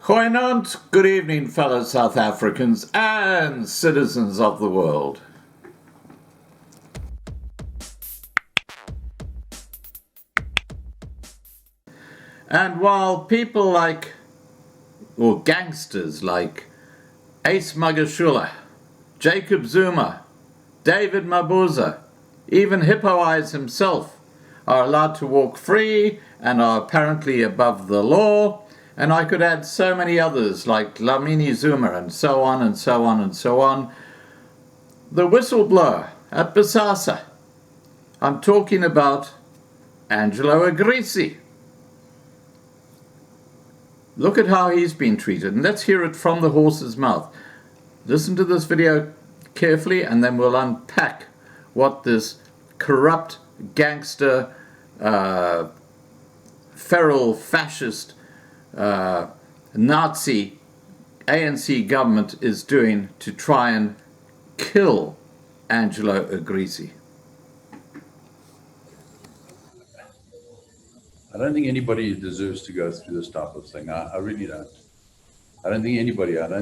Goeienaand, good evening, fellow South Africans and citizens of the world. And while people or gangsters like Ace Magashula, Jacob Zuma, David Mabuza, even Hippo Eyes himself are allowed to walk free and are apparently above the law, and I could add so many others like Dlamini Zuma and so on and so on and so on. The whistleblower at Bosasa, I'm talking about Angelo Agrizzi. Look at how he's been treated, and let's hear it from the horse's mouth. Listen to this video carefully and then we'll unpack what this corrupt gangster, feral fascist, Nazi ANC government is doing to try and kill Angelo Agrizzi. I don't think anybody deserves to go through this type of thing. I really don't. I don't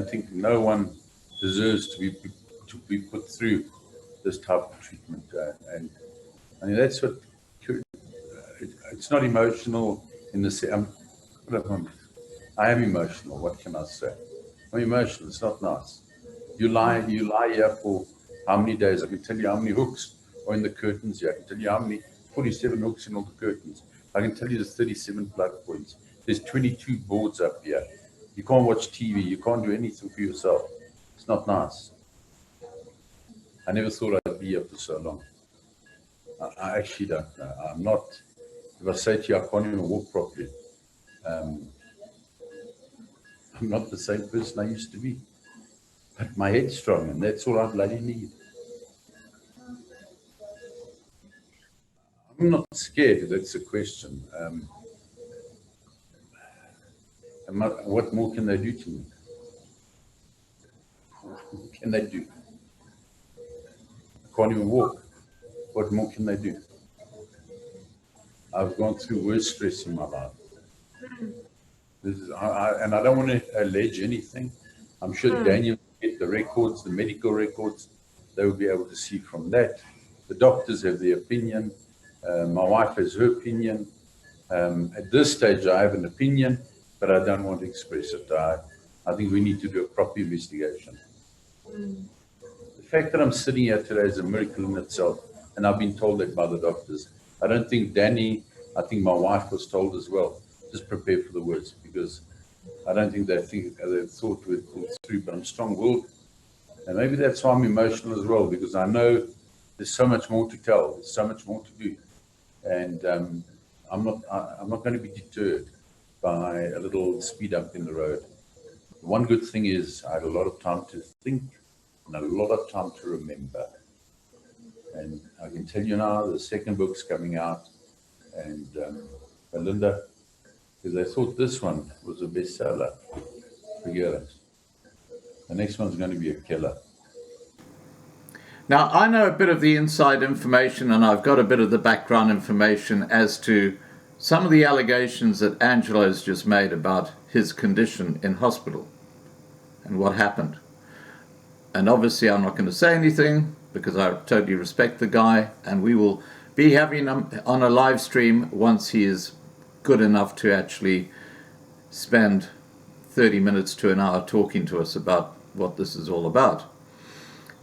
think no one deserves to be put through this type of treatment. And I mean, that's what, it's not emotional in the sense, I am emotional, what can I say? I'm emotional, it's not nice. You lie here for how many days? I can tell you how many hooks are in the curtains here. I can tell you how many, 47 hooks in all the curtains. I can tell you there's 37 plug points. There's 22 boards up here. You can't watch TV, you can't do anything for yourself. It's not nice. I never thought I'd be here for so long. I actually don't know. I'm not, if I say to you I can't even walk properly, I'm not the same person I used to be. But my head's strong and that's all I bloody need. I'm not scared, if that's the question. What more can they do to me? What can they do? I can't even walk. What more can they do? I've gone through worse stress in my life. And I don't want to allege anything. I'm sure Daniel will get the records, the medical records. They will be able to see from that. The doctors have their opinion. My wife has her opinion. At this stage, I have an opinion, but I don't want to express it. I think we need to do a proper investigation. The fact that I'm sitting here today is a miracle in itself, and I've been told that by the doctors. I don't think Danny, I think my wife was told as well. Just prepare for the worst, because I don't think they thought we'd pull through, but I'm strong-willed. And maybe that's why I'm emotional as well, because I know there's so much more to tell, there's so much more to do. And I'm not going to be deterred by a little speed up in the road. One good thing is I had a lot of time to think and a lot of time to remember. And I can tell you now, the second book's coming out, and Belinda, because they thought this one was a bestseller, forget it. The next one's going to be a killer. Now, I know a bit of the inside information, and I've got a bit of the background information as to some of the allegations that Angelo's just made about his condition in hospital and what happened. And obviously, I'm not going to say anything because I totally respect the guy, and we will be having him on a live stream once he is good enough to actually spend 30 minutes to an hour talking to us about what this is all about.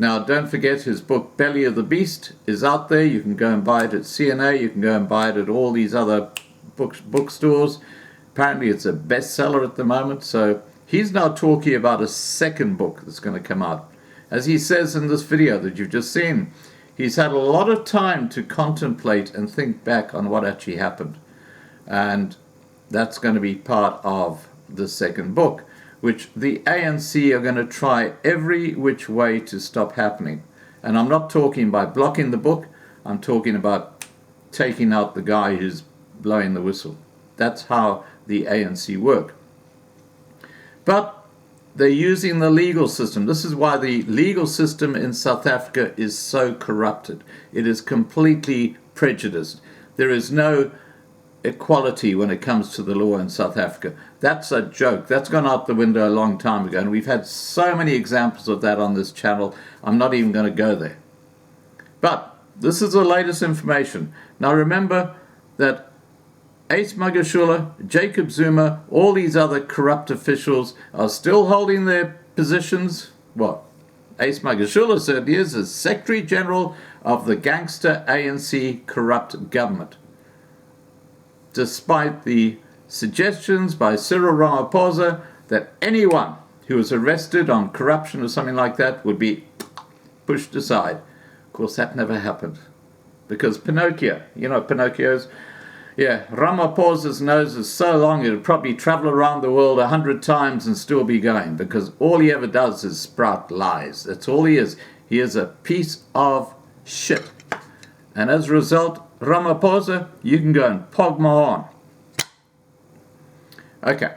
Now, don't forget his book, Belly of the Beast, is out there. You can go and buy it at CNA. You can go and buy it at all these other bookstores. Apparently, it's a bestseller at the moment. So he's now talking about a second book that's going to come out. As he says in this video that you've just seen, he's had a lot of time to contemplate and think back on what actually happened. And that's going to be part of the second book, which the ANC are going to try every which way to stop happening. And I'm not talking by blocking the book, I'm talking about taking out the guy who's blowing the whistle. That's how the ANC work. But they're using the legal system. This is why the legal system in South Africa is so corrupted. It is completely prejudiced. There is no equality when it comes to the law in South Africa. That's a joke. That's gone out the window a long time ago, and we've had so many examples of that on this channel. I'm not even going to go there. But this is the latest information. Now remember that Ace Magashule, Jacob Zuma, all these other corrupt officials are still holding their positions. Well, Ace Magashule certainly is as Secretary General of the gangster ANC corrupt government, despite the suggestions by Cyril Ramaphosa that anyone who was arrested on corruption or something like that would be pushed aside. Of course, that never happened, because Pinocchio, you know Pinocchio's, yeah, Ramaphosa's nose is so long it would probably travel around the world 100 times and still be going, because all he ever does is sprout lies. That's all he is. He is a piece of shit. And as a result, Ramaphosa, you can go and pog my horn. Okay.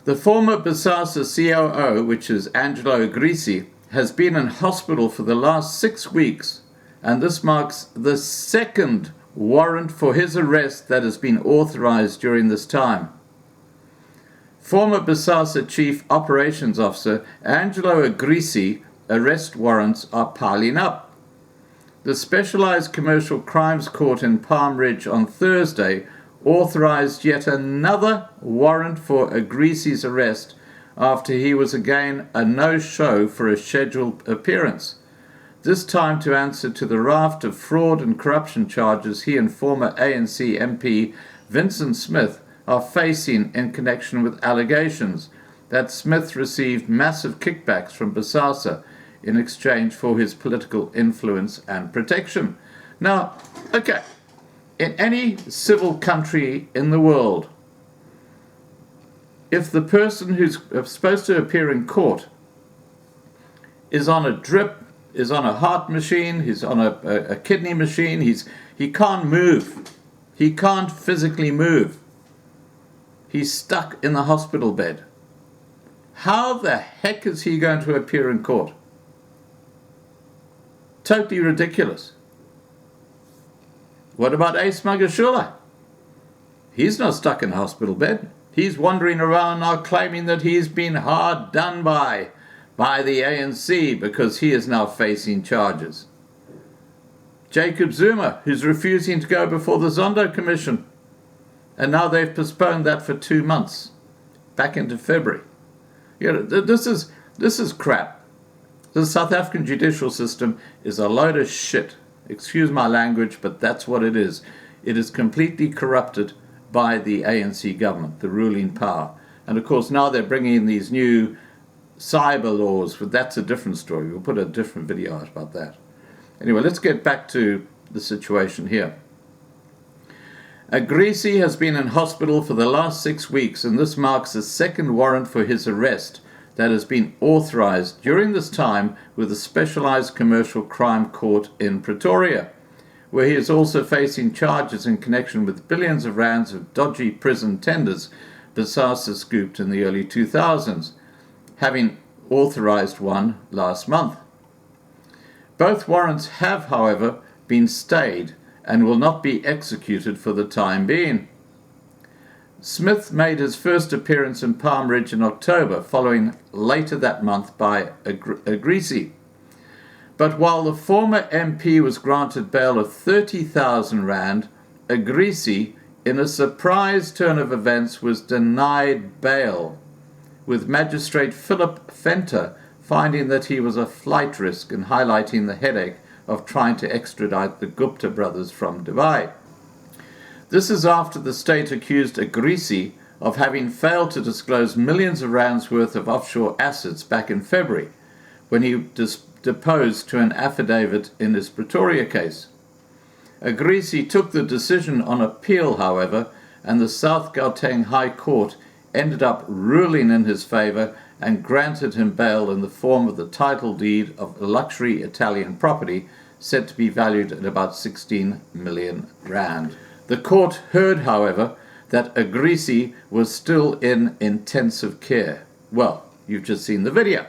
The former Bosasa COO, which is Angelo Agrizzi, has been in hospital for the last 6 weeks, and this marks the second warrant for his arrest that has been authorized during this time. Former Bosasa Chief Operations Officer Angelo Agrizzi arrest warrants are piling up. The Specialised Commercial Crimes Court in Palm Ridge on Thursday authorized yet another warrant for Agrizzi's arrest after he was again a no-show for a scheduled appearance, this time to answer to the raft of fraud and corruption charges he and former ANC MP Vincent Smith are facing in connection with allegations that Smith received massive kickbacks from Bosasa in exchange for his political influence and protection. Now, okay, in any civil country in the world, if the person who's supposed to appear in court is on a drip, is on a heart machine, he's on a kidney machine, he can't move. He can't physically move. He's stuck in the hospital bed. How the heck is he going to appear in court? Totally ridiculous. What about Ace Magashule? He's not stuck in a hospital bed. He's wandering around now claiming that he's been hard done by the ANC because he is now facing charges. Jacob Zuma, who's refusing to go before the Zondo Commission, and now they've postponed that for 2 months, back into February. You know, this is crap. The South African judicial system is a load of shit. Excuse my language, but that's what it is. It is completely corrupted by the ANC government, the ruling power. And of course now they're bringing in these new cyber laws, but that's a different story. We'll put a different video out about that. Anyway, let's get back to the situation here. Agrizzi has been in hospital for the last 6 weeks, and this marks the second warrant for his arrest that has been authorized during this time with the Specialised Commercial Crime Court in Pretoria, where he is also facing charges in connection with billions of rands of dodgy prison tenders Bosasa scooped in the early 2000s, having authorized one last month. Both warrants have, however, been stayed and will not be executed for the time being. Smith made his first appearance in Palm Ridge in October, following later that month by Agrizzi. But while the former MP was granted bail of 30,000 rand, Agrizzi, in a surprise turn of events, was denied bail, with Magistrate Philip Venter finding that he was a flight risk and highlighting the headache of trying to extradite the Gupta brothers from Dubai. This is after the state accused Agrizzi of having failed to disclose millions of rands worth of offshore assets back in February, when he deposed to an affidavit in his Pretoria case. Agrizzi took the decision on appeal, however, and the South Gauteng High Court ended up ruling in his favor and granted him bail in the form of the title deed of luxury Italian property said to be valued at about 16 million rand. The court heard, however, that Agrizzi was still in intensive care. Well, you've just seen the video.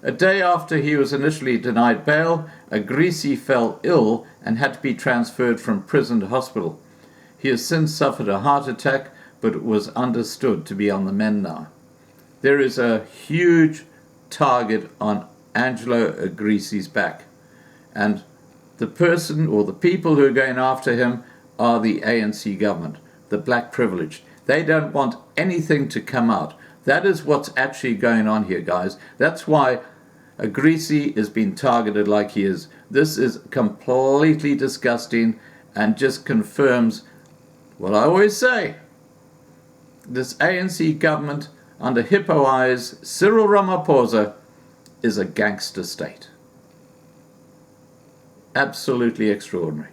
A day after he was initially denied bail, Agrizzi fell ill and had to be transferred from prison to hospital. He has since suffered a heart attack, but was understood to be on the mend now. There is a huge target on Angelo Agrizzi's back, and the person or the people who are going after him are the ANC government, the black privileged. They don't want anything to come out. That is what's actually going on here, guys. That's why Agrizzi is being targeted like he is. This is completely disgusting and just confirms what I always say. This ANC government under Hippo Eyes, Cyril Ramaphosa, is a gangster state. Absolutely extraordinary.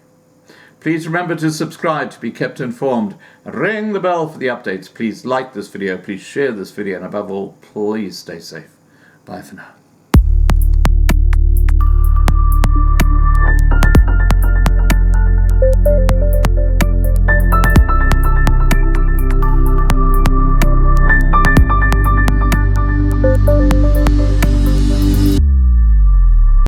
Please remember to subscribe to be kept informed. Ring the bell for the updates. Please like this video. Please share this video. And above all, please stay safe. Bye for now.